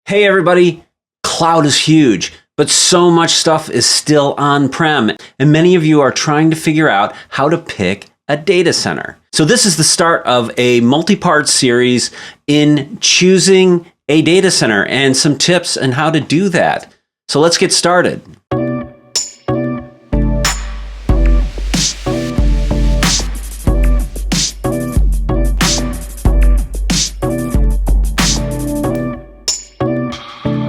Hey everybody, cloud is huge, but so much stuff is still on-prem, and many of you are trying to figure out how to pick a data center. So this is the start of a multi-part series in choosing a data center and some tips on how to do that. So let's get started.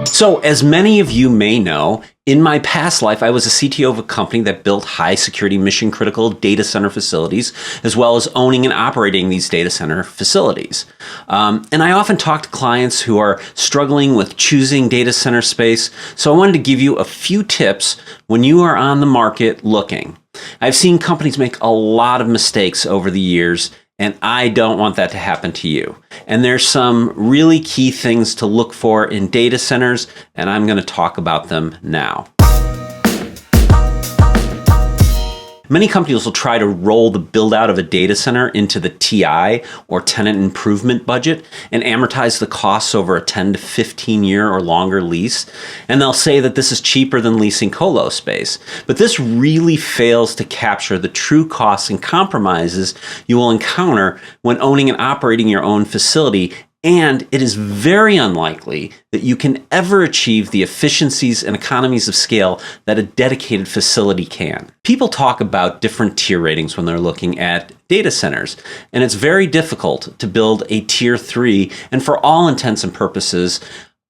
So as many of you may know, in my past life, I was a CTO of a company that built high security mission critical data center facilities, as well as owning and operating these data center facilities. And I often talk to clients who are struggling with choosing data center space. So I wanted to give you a few tips when you are on the market looking. I've seen companies make a lot of mistakes over the years, and I don't want that to happen to you. And there's some really key things to look for in data centers, and I'm going to talk about them now. Many companies will try to roll the build out of a data center into the TI or tenant improvement budget and amortize the costs over a 10 to 15 year or longer lease. And they'll say that this is cheaper than leasing colo space. But this really fails to capture the true costs and compromises you will encounter when owning and operating your own facility. And it is very unlikely that you can ever achieve the efficiencies and economies of scale that a dedicated facility can. People talk about different tier ratings when they're looking at data centers, and it's very difficult to build a tier 3, and for all intents and purposes,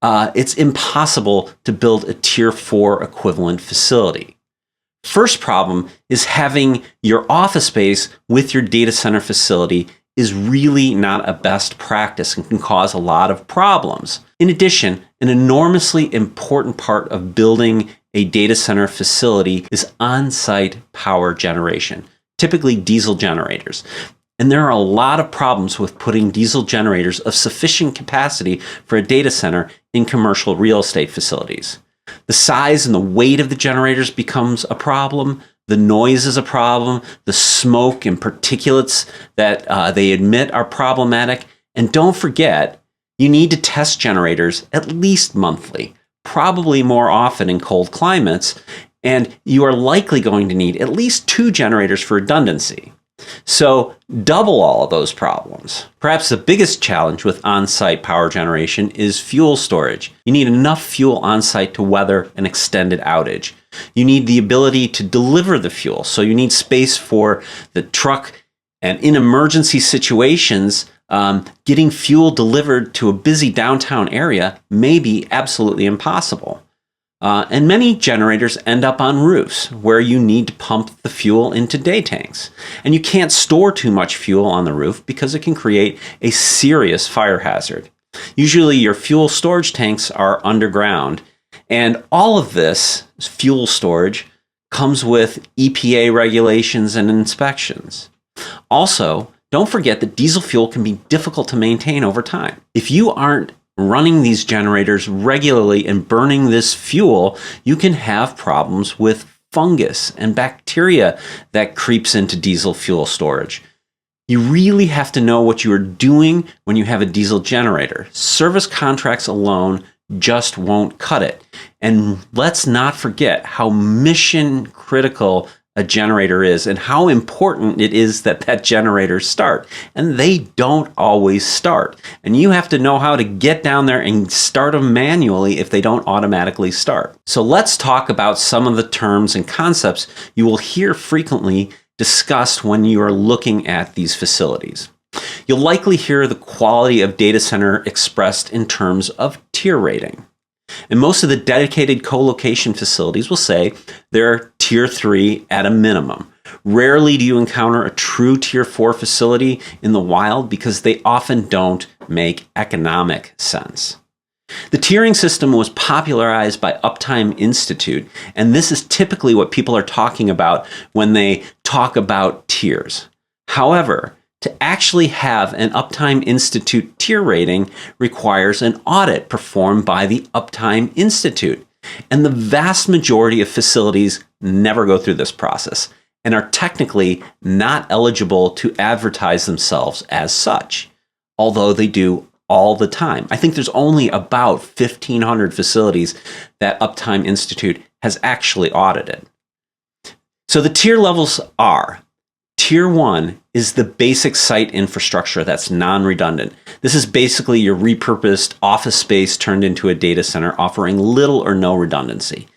it's impossible to build a tier 4 equivalent facility. First problem is having your office space with your data center facility is really not a best practice and can cause a lot of problems. In addition, an enormously important part of building a data center facility is on-site power generation, typically diesel generators. And there are a lot of problems with putting diesel generators of sufficient capacity for a data center in commercial real estate facilities. The size and the weight of the generators becomes a problem. The noise is a problem. The smoke and particulates that they emit are problematic. And don't forget, you need to test generators at least monthly, probably more often in cold climates. And you are likely going to need at least 2 generators for redundancy. So double all of those problems. Perhaps the biggest challenge with on-site power generation is fuel storage. You need enough fuel on-site to weather an extended outage. You need the ability to deliver the fuel. So you need space for the truck, and in emergency situations, getting fuel delivered to a busy downtown area may be absolutely impossible. And many generators end up on roofs where you need to pump the fuel into day tanks. And you can't store too much fuel on the roof because it can create a serious fire hazard. Usually your fuel storage tanks are underground. And all of this fuel storage comes with EPA regulations and inspections. Also, don't forget that diesel fuel can be difficult to maintain over time. If you aren't running these generators regularly and burning this fuel, you can have problems with fungus and bacteria that creeps into diesel fuel storage. You really have to know what you are doing when you have a diesel generator. Service contracts alone just won't cut it. And let's not forget how mission critical a generator is and how important it is that that generator start. And they don't always start. And you have to know how to get down there and start them manually if they don't automatically start. So let's talk about some of the terms and concepts you will hear frequently discussed when you are looking at these facilities. You'll likely hear the quality of data center expressed in terms of tier rating. And most of the dedicated co-location facilities will say they're tier 3 at a minimum. Rarely do you encounter a true tier 4 facility in the wild because they often don't make economic sense. The tiering system was popularized by Uptime Institute, and this is typically what people are talking about when they talk about tiers. However, to actually have an Uptime Institute tier rating requires an audit performed by the Uptime Institute. And the vast majority of facilities never go through this process and are technically not eligible to advertise themselves as such, although they do all the time. I think there's only about 1,500 facilities that Uptime Institute has actually audited. So the tier levels are: Tier 1 is the basic site infrastructure that's non-redundant. This is basically your repurposed office space turned into a data center, offering little or no redundancy.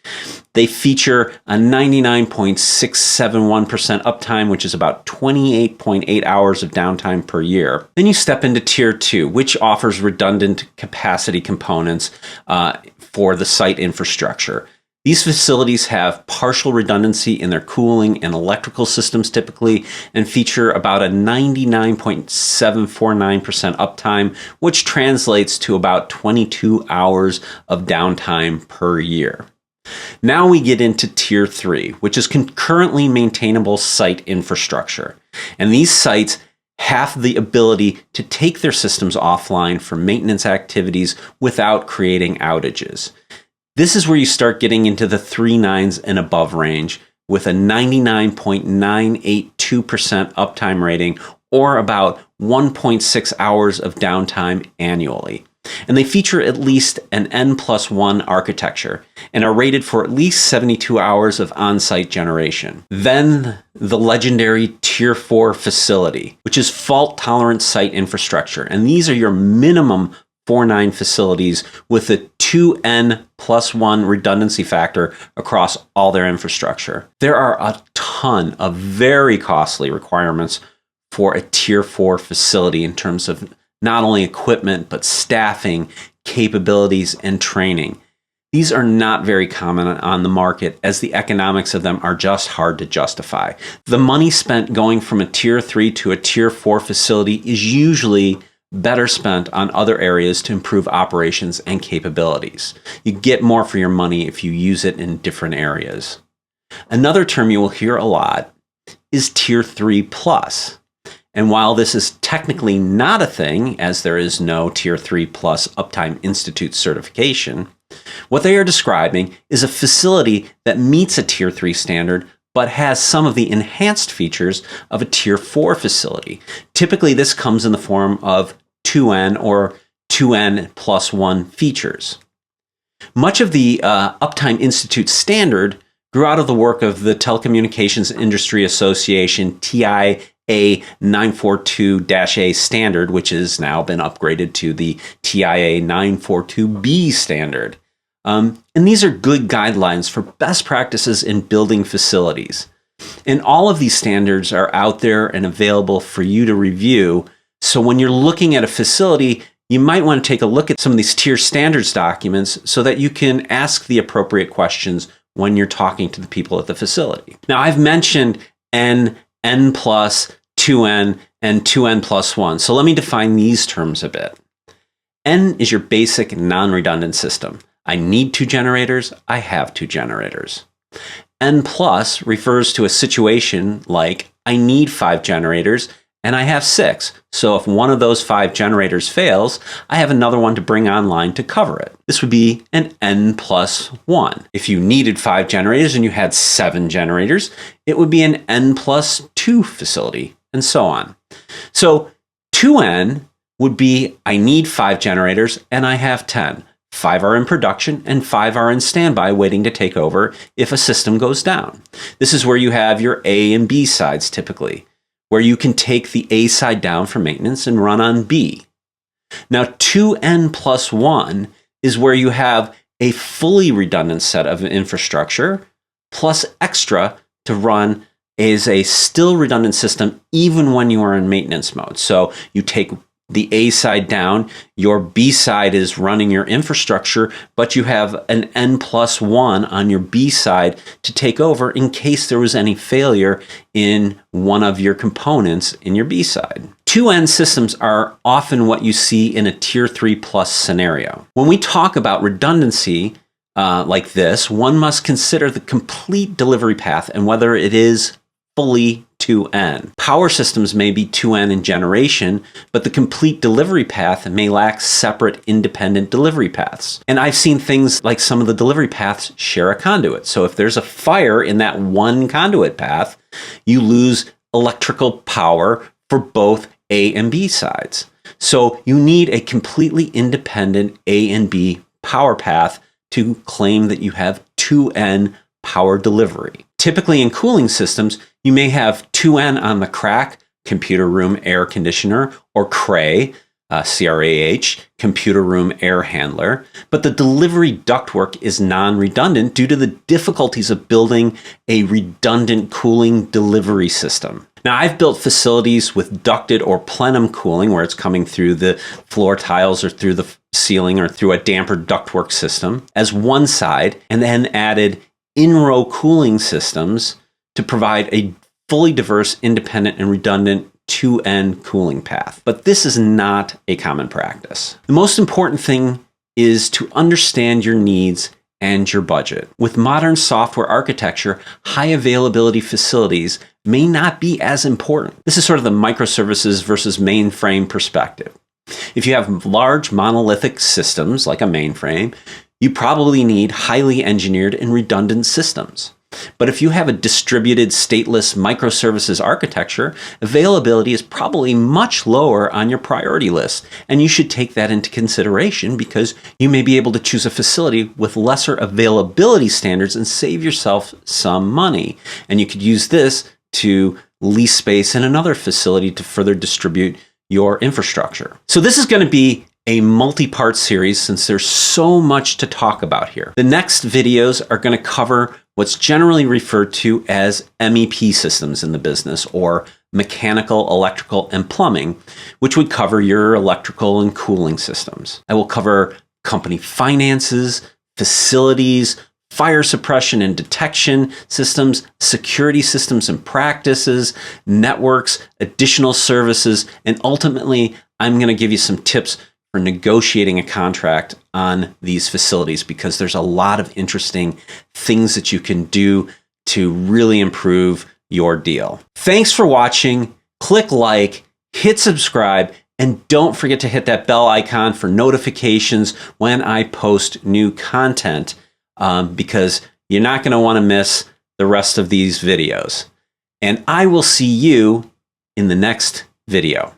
They feature a 99.671% uptime, which is about 28.8 hours of downtime per year. Then you step into Tier 2, which offers redundant capacity components for the site infrastructure. These facilities have partial redundancy in their cooling and electrical systems typically, and feature about a 99.749% uptime, which translates to about 22 hours of downtime per year. Now we get into Tier 3, which is concurrently maintainable site infrastructure. And these sites have the ability to take their systems offline for maintenance activities without creating outages. This is where you start getting into the 3 nines and above range with a 99.982% uptime rating, or about 1.6 hours of downtime annually. And they feature at least an N+1 architecture and are rated for at least 72 hours of on-site generation. Then the legendary Tier 4 facility, which is fault-tolerant site infrastructure. And these are your minimum 4.9 facilities with a 2N+1 redundancy factor across all their infrastructure. There are a ton of very costly requirements for a Tier 4 facility in terms of not only equipment, but staffing, capabilities, and training. These are not very common on the market, as the economics of them are just hard to justify. The money spent going from a Tier 3 to a Tier 4 facility is usually better spent on other areas to improve operations and capabilities. You get more for your money if you use it in different areas. Another term you will hear a lot is Tier 3 Plus. And while this is technically not a thing, as there is no Tier 3 Plus Uptime Institute certification, what they are describing is a facility that meets a Tier 3 standard but has some of the enhanced features of a Tier 4 facility. Typically, this comes in the form of 2N or 2N+1 features. Much of the Uptime Institute standard grew out of the work of the Telecommunications Industry Association TIA 942-A standard, which has now been upgraded to the TIA 942B standard. And these are good guidelines for best practices in building facilities. And all of these standards are out there and available for you to review. So when you're looking at a facility, you might want to take a look at some of these tier standards documents so that you can ask the appropriate questions when you're talking to the people at the facility. Now, I've mentioned N+, 2N, and 2N+1. So let me define these terms a bit. N is your basic non-redundant system. I need 2 generators, I have 2 generators. N+ refers to a situation like I need 5 generators and I have 6. So if one of those 5 generators fails, I have another one to bring online to cover it. This would be an N+1. If you needed 5 generators and you had 7 generators, it would be an N+2 facility, and so on. So 2N would be I need 5 generators and I have 10. 5 are in production and 5 are in standby waiting to take over if a system goes down. This is where you have your A and B sides typically, where you can take the A side down for maintenance and run on B. Now 2N+1 is where you have a fully redundant set of infrastructure plus extra to run as a still redundant system even when you are in maintenance mode. So you take the A side down, your B side is running your infrastructure, but you have an N+1 on your B side to take over in case there was any failure in one of your components in your B side. 2N systems are often what you see in a Tier 3 Plus scenario. When we talk about redundancy like this, one must consider the complete delivery path and whether it is fully 2N. Power systems may be 2N in generation, but the complete delivery path may lack separate independent delivery paths. And I've seen things like some of the delivery paths share a conduit. So if there's a fire in that one conduit path, you lose electrical power for both A and B sides. So you need a completely independent A and B power path to claim that you have 2N power delivery. Typically in cooling systems, you may have 2N on the CRAC, computer room air conditioner, or CRAH, CRAH, computer room air handler, but the delivery ductwork is non-redundant due to the difficulties of building a redundant cooling delivery system. Now, I've built facilities with ducted or plenum cooling, where it's coming through the floor tiles or through the ceiling or through a damper ductwork system as one side, and then added in-row cooling systems to provide a fully diverse, independent, and redundant 2N cooling path. But this is not a common practice. The most important thing is to understand your needs and your budget. With modern software architecture, high availability facilities may not be as important. This is sort of the microservices versus mainframe perspective. If you have large monolithic systems like a mainframe, you probably need highly engineered and redundant systems. But if you have a distributed stateless microservices architecture, availability is probably much lower on your priority list. And you should take that into consideration because you may be able to choose a facility with lesser availability standards and save yourself some money. And you could use this to lease space in another facility to further distribute your infrastructure. So this is going to be a multi-part series since there's so much to talk about here. The next videos are going to cover what's generally referred to as MEP systems in the business, or mechanical, electrical, and plumbing, which would cover your electrical and cooling systems. I will cover company finances, facilities, fire suppression and detection systems, security systems and practices, networks, additional services, and ultimately, I'm going to give you some tips for negotiating a contract on these facilities, because there's a lot of interesting things that you can do to really improve your deal. Thanks for watching. Click like, hit subscribe, and don't forget to hit that bell icon for notifications when I post new content, because you're not going to want to miss the rest of these videos. And I will see you in the next video.